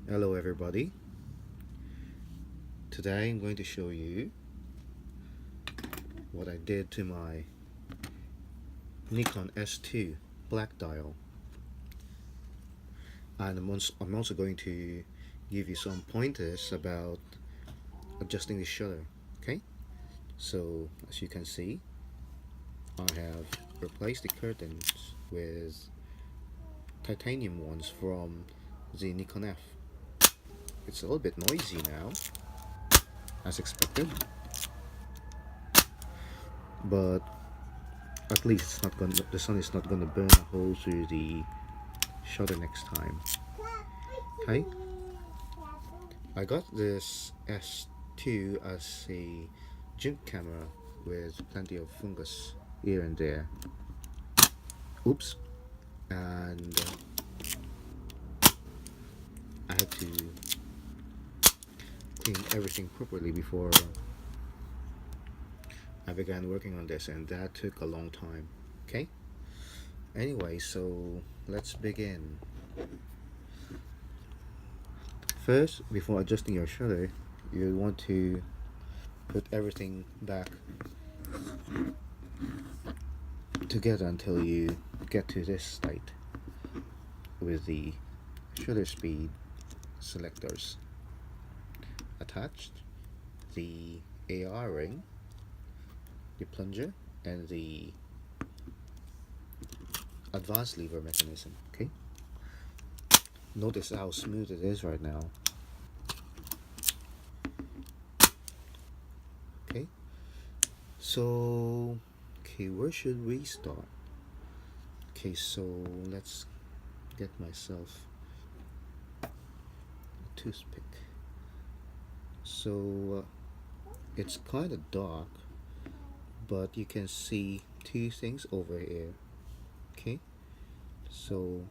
Hello everybody. Today I'm going to show you what I did to my Nikon S2 black dial, and I'm also going to give you some pointers about adjusting the shutter. Okay, so as you can see, I have replaced the curtains with titanium ones from the Nikon F. It's a little bit noisy now, as expected, but at least the sun is not gonna burn a hole through the shutter next time. Okay, I got this S2 as a junk camera with plenty of fungus here and there. Oops. And I had to clean everything properly before I began working on this, and that took a long time. Okay, anyway, so let's begin. First, before adjusting your shutter, you want to put everything back together until you get to this state with the shutter speed selectors attached, the AR ring, the plunger, and the advanced lever mechanism. Okay, notice how smooth it is right now. Okay, so where should we start? Okay, so let's get myself a toothpick. So it's kind of dark, but you can see two things over here. Okay, so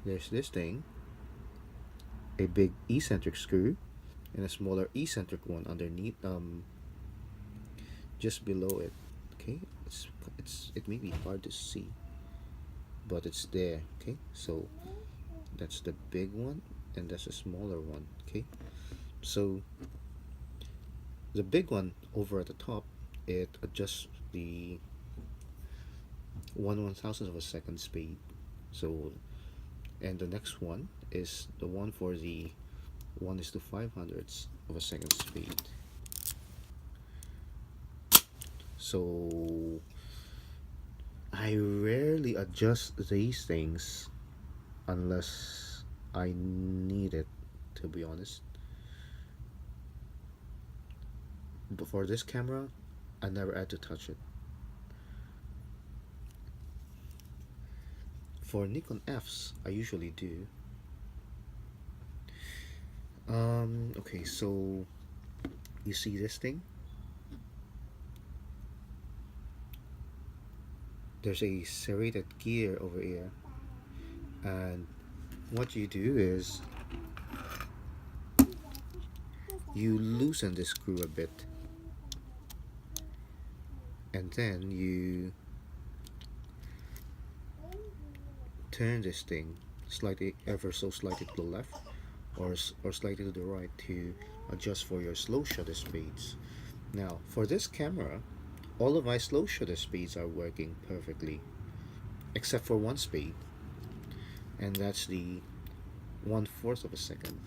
there's this thing, a big eccentric screw, and a smaller eccentric one underneath, just below it. Okay, it may be hard to see, but it's there. Okay, so that's the big one, and that's a smaller one. Okay, so the big one over at the top, it adjusts the 1/1000th of a second speed. So, and the next one is the one for the 1:500th of a second speed. So I rarely adjust these things unless I need it, to be honest. But for this camera, I never had to touch it. For Nikon Fs, I usually do. Okay, so you see this thing? There's a serrated gear over here, and what you do is you loosen the screw a bit, and then you turn this thing slightly, ever so slightly to the left, or slightly to the right, to adjust for your slow shutter speeds. Now, for this camera, all of my slow shutter speeds are working perfectly, except for one speed, and that's the 1/4 of a second.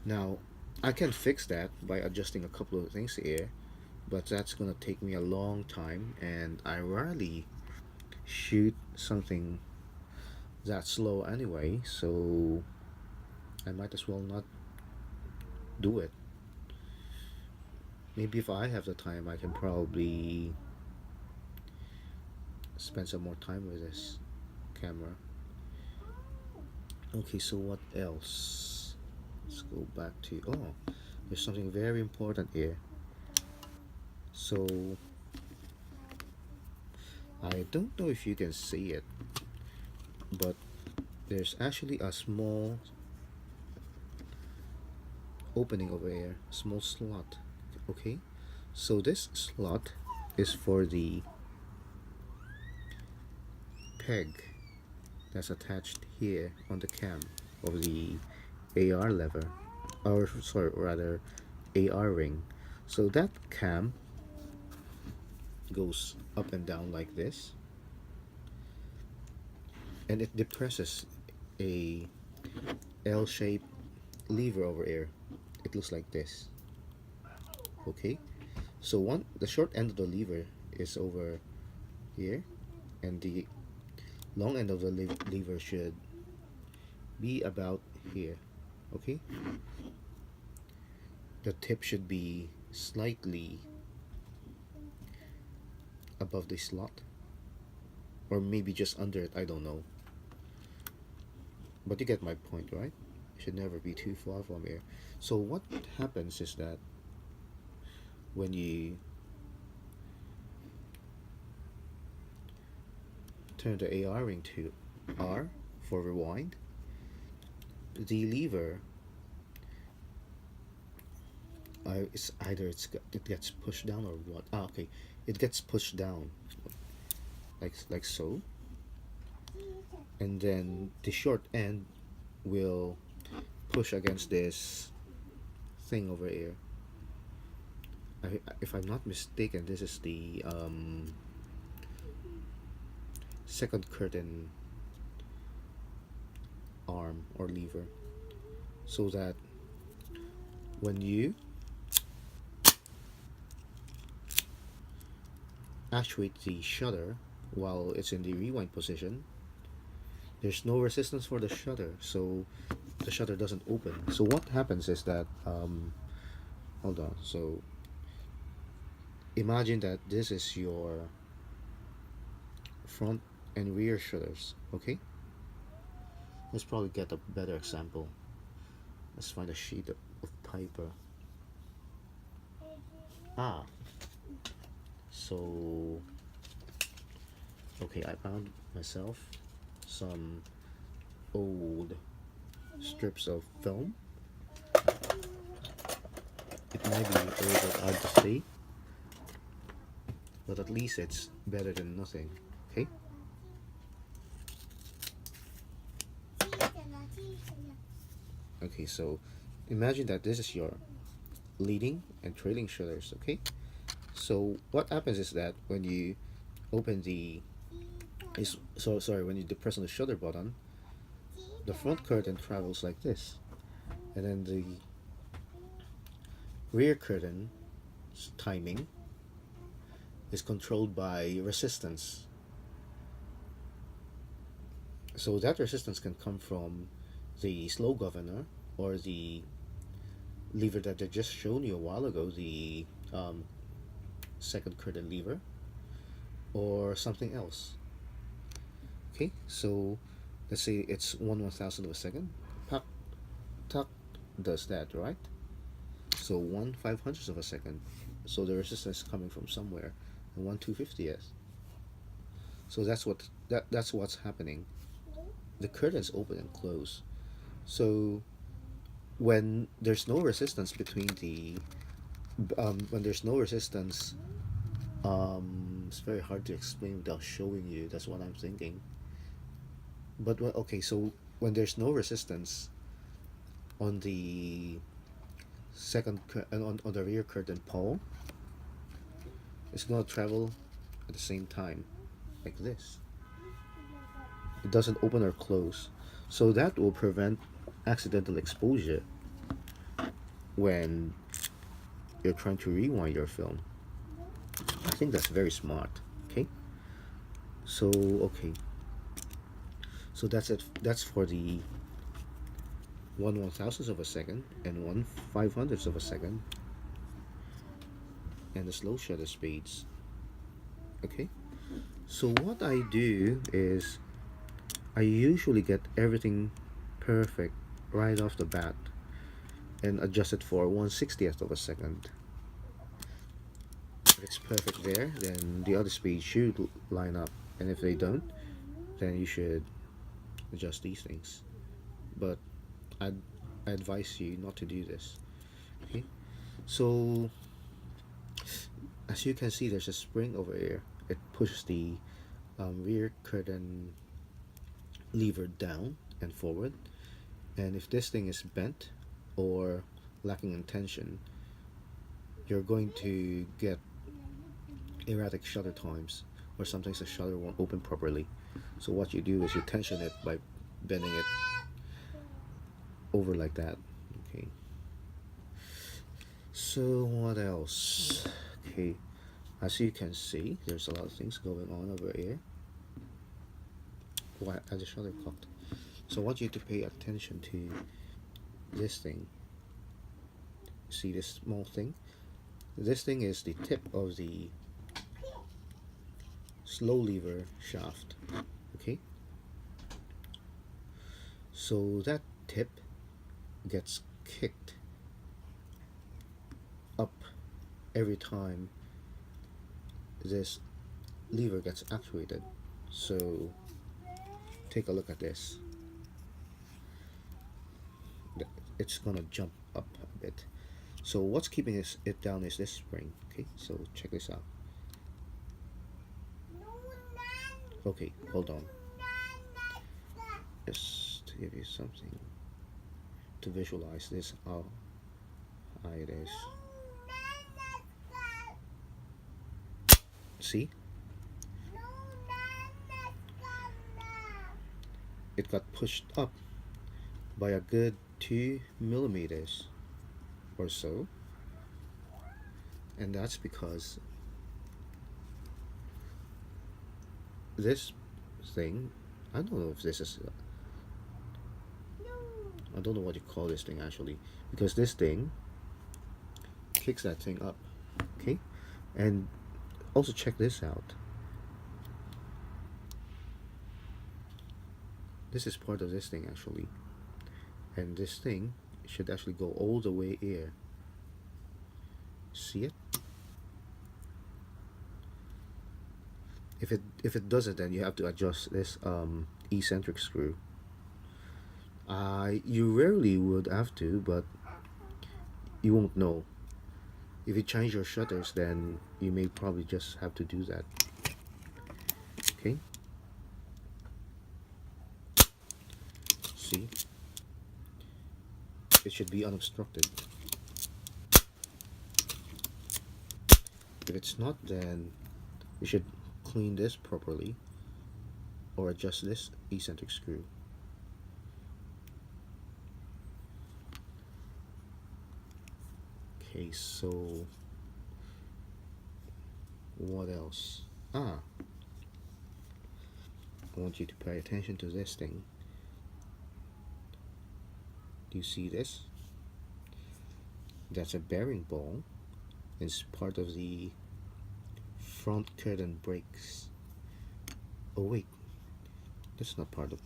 Now, I can fix that by adjusting a couple of things here, but that's gonna take me a long time, and I rarely shoot something that slow anyway, so I might as well not do it. Maybe if I have the time, I can probably spend some more time with this camera. Okay, so what else? Let's go back to, oh, there's something very important here. So I don't know if you can see it, but there's actually a small opening over here, small slot. Okay, so this slot is for the peg that's attached here on the cam. of the AR lever, or sorry, rather AR ring. So that cam goes up and down like this, and it depresses a L-shaped lever over here. It looks like this. Okay, so the short end of the lever is over here, and the long end of the lever should be about here. Okay, the tip should be slightly above the slot, or maybe just under it, I don't know, but you get my point, right? It should never be too far from here. So what happens is that when you turn the AR ring to R for rewind, the lever, it's either it gets pushed down or what. Okay, it gets pushed down like so, and then the short end will push against this thing over here. If I'm not mistaken, this is the second curtain arm or lever, so that when you actuate the shutter while it's in the rewind position, there's no resistance for the shutter, so the shutter doesn't open. So what happens is that hold on, so imagine that this is your front and rear shutters. Okay, let's probably get a better example. Let's find a sheet of paper. So okay, I found myself some old strips of film. It might be a little bit hard to see, but at least it's better than nothing. Okay, okay, so imagine that this is your leading and trailing shutters. Okay, so what happens is that when you open the when you depress on the shutter button, the front curtain travels like this, and then the rear curtain timing is controlled by resistance. So that resistance can come from the slow governor or the lever that I just shown you a while ago, the second curtain lever, or something else. Okay, so let's say it's 1/1000 of a second. Puck, tuck does that, right? So 1/500th of a second. So the resistance is coming from somewhere, and 1/250th. So that's what's happening. The curtains open and close. So when there's no resistance between the when there's no resistance, it's very hard to explain without showing you. That's what I'm thinking. But okay, so when there's no resistance on the on the rear curtain pole, it's gonna travel at the same time, like this. It doesn't open or close, so that will prevent accidental exposure when you're trying to rewind your film. I think that's very smart. Okay, so okay, so that's it. That's for the 1/1000th of a second and 1/500th of a second, and the slow shutter speeds. Okay, so what I do is I usually get everything perfect right off the bat and adjust it for 1/60th of a second. If it's perfect there, then the other speeds should line up, and if they don't, then you should adjust these things. But I advise you not to do this. Okay, so as you can see, there's a spring over here. It pushes the rear curtain lever down and forward, And if this thing is bent or lacking in tension, you're going to get erratic shutter times, or sometimes the shutter won't open properly. So what you do is you tension it by bending it over like that. Okay. So what else? Okay, as you can see, there's a lot of things going on over here. Why as the shutter cocked? So what you have to pay attention to this thing. See this small thing? This thing is the tip of the slow lever shaft. Okay, so that tip gets kicked up every time this lever gets actuated. So take a look at this. It's gonna jump up a bit. So what's keeping it down is this spring. Okay, so check this out. Okay, hold on. Just to give you something to visualize this, how high it is. See? It got pushed up by a good 2 millimeters or so, and that's because this thing, I don't know if this is, I don't know what you call this thing actually, because this thing kicks that thing up. Okay, and also check this out. This is part of this thing actually, and this thing should actually go all the way here. See it? If it doesn't, then you have to adjust this eccentric screw. You rarely would have to, but you won't know. If you change your shutters, then you may probably just have to do that. Okay. See? It should be unobstructed. If it's not, then you should clean this properly or adjust this eccentric screw. Okay, so what else? I want you to pay attention to this thing. Do you see this? That's a bearing ball. It's part of the front curtain brakes. Oh wait, that's not part of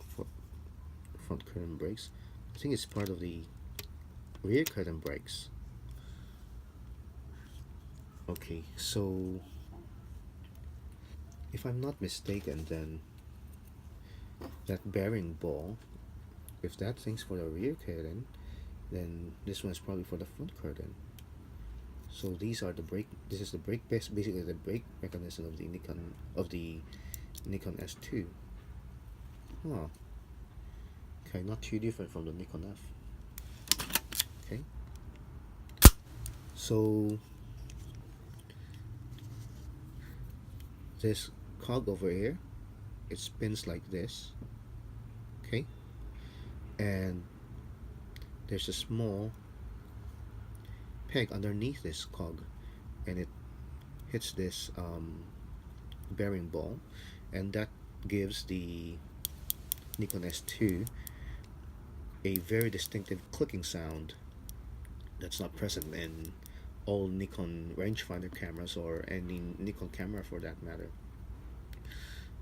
front curtain brakes. I think it's part of the rear curtain brakes. Okay, so if I'm not mistaken, then that bearing ball, if that thing's for the rear curtain, then this one's probably for the front curtain. So these are the brake. This is the brake, basically the brake mechanism of the Nikon S2. Huh. Okay, not too different from the Nikon F. Okay. So this cog over here, it spins like this. Okay. And there's a small peg underneath this cog, and it hits this bearing ball, and that gives the Nikon S2 a very distinctive clicking sound that's not present in all Nikon rangefinder cameras or any Nikon camera for that matter.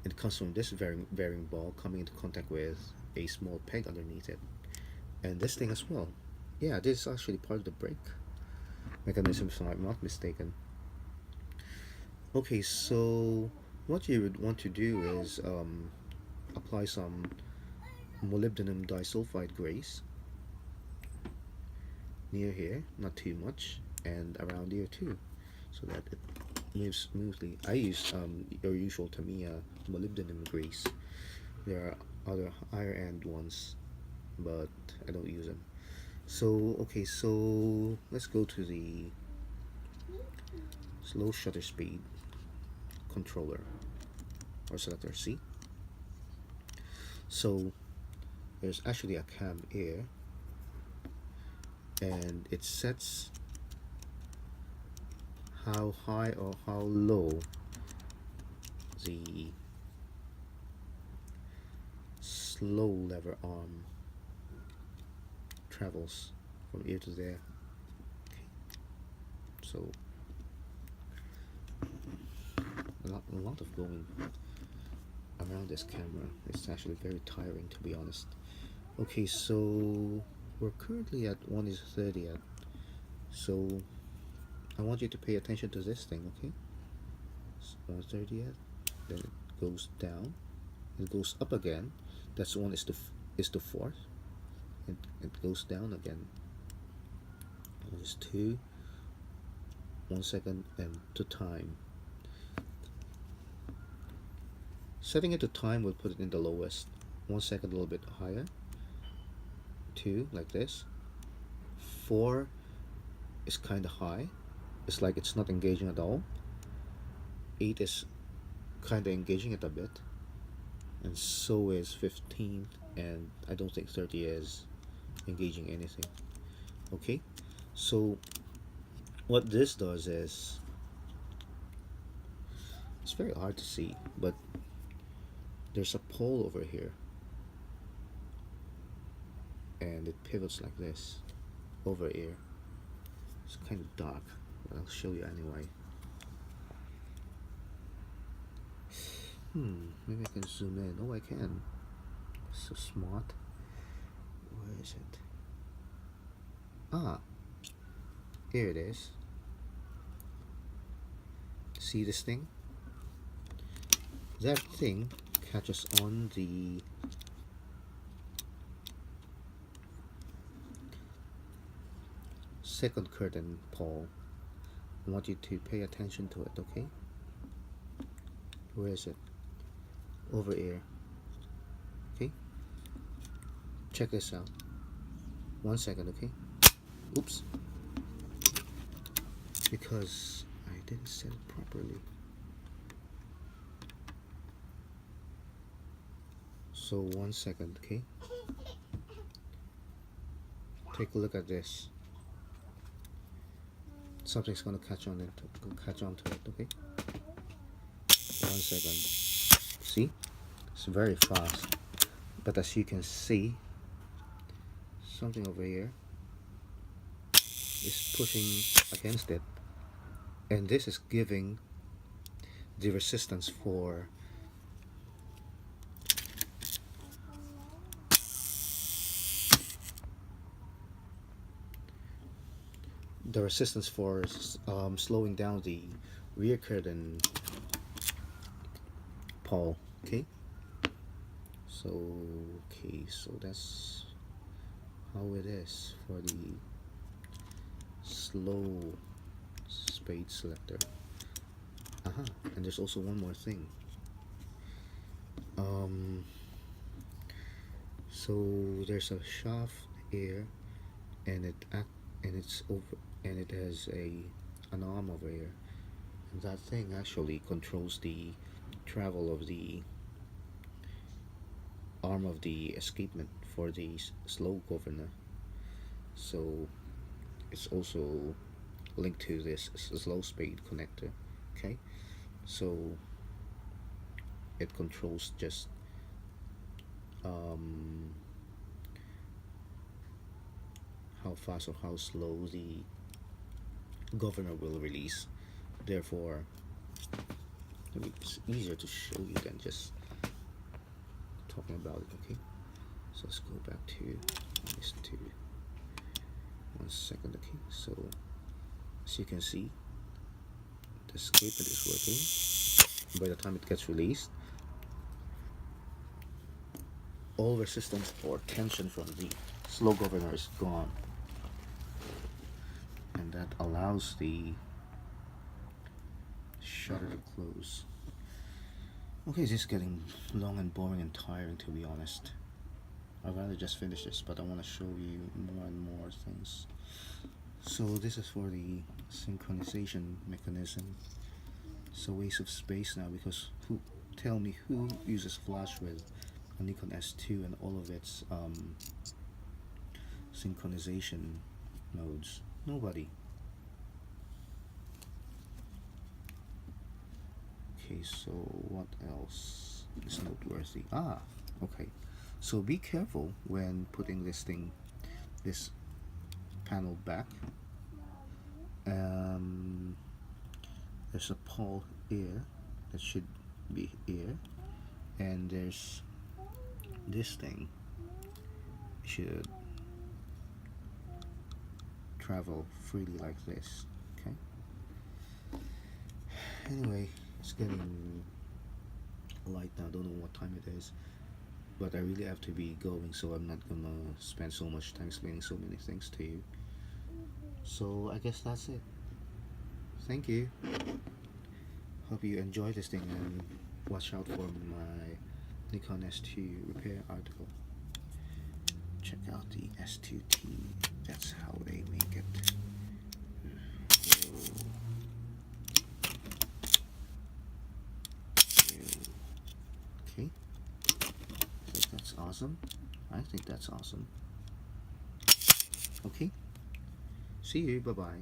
It comes from this bearing ball coming into contact with a small peg underneath it, and this thing as well. Yeah, this is actually part of the brake mechanism, if I'm not mistaken. Okay, so what you would want to do is apply some molybdenum disulfide grease near here, not too much, and around here too, so that it moves smoothly. I use your usual Tamiya molybdenum grease. There are other higher end ones but I don't use them. So okay, so let's go to the slow shutter speed controller or selector. See, so there's actually a cam here, and it sets how high or how low the slow lever arm travels from here to there. Okay. So a lot of going around this camera. It's actually very tiring, to be honest. Okay, so we're currently at 1:30. So I want you to pay attention to this thing, okay? 1:30, then it goes down, it goes up again. That's 1:4, and it goes down again. 1:2, 1 second, and to time. Setting it to time will put it in the lowest. 1 second, a little bit higher. 2, like this. 4 is kind of high. It's like it's not engaging at all. 8 is kind of engaging it a bit, and so is 15, and I don't think 30 is engaging anything. Okay, so what this does is, it's very hard to see, but there's a pole over here, and it pivots like this over here. It's kind of dark, but I'll show you anyway. Maybe I can zoom in. Oh, I can. So smart. Where is it? Ah, here it is. See this thing? That thing catches on the second curtain pole. I want you to pay attention to it, okay? Where is it? Over here. Okay? Check this out. 1 second, okay? Oops. Because I didn't set it properly. So 1 second, okay? Take a look at this. Something's gonna catch on to it, okay? 1 second. See? It's very fast. But as you can see, something over here is pushing against it. And this is giving the resistance for slowing down the rear curtain pole. Okay, so that's how it is for the slow spade selector. And there's also one more thing. So there's a shaft here, and it has an arm over here, and that thing actually controls the travel of the arm of the escapement for the slow governor. So it's also linked to this slow spade connector. Okay, so it controls just how fast or how slow the governor will release. Therefore, it's easier to show you than just talking about it. Okay, so let's go back to this 2. 1 second. Okay, so as you can see, the escapement is working. By the time it gets released, all resistance or tension from the slow governor is gone, and that allows the shutter to close. Okay, this is getting long and boring and tiring, to be honest. I'd rather just finish this, but I want to show you more and more things. So this is for the synchronization mechanism. It's a waste of space now, because tell me who uses flash with a Nikon S2 and all of its synchronization modes? Nobody. Okay, so what else is noteworthy? Okay. So be careful when putting this panel back. There's a pole here that should be here, and there's this thing should travel freely like this. Okay. Anyway, it's getting light now. Don't know what time it is, but I really have to be going, so I'm not gonna spend so much time explaining so many things to you. So I guess that's it. Thank you. Hope you enjoy this thing, and watch out for my Nikon S2 repair article. Check out the S2T. That's how they make it. Okay. I think that's awesome. I think that's awesome. Okay. See you. Bye bye.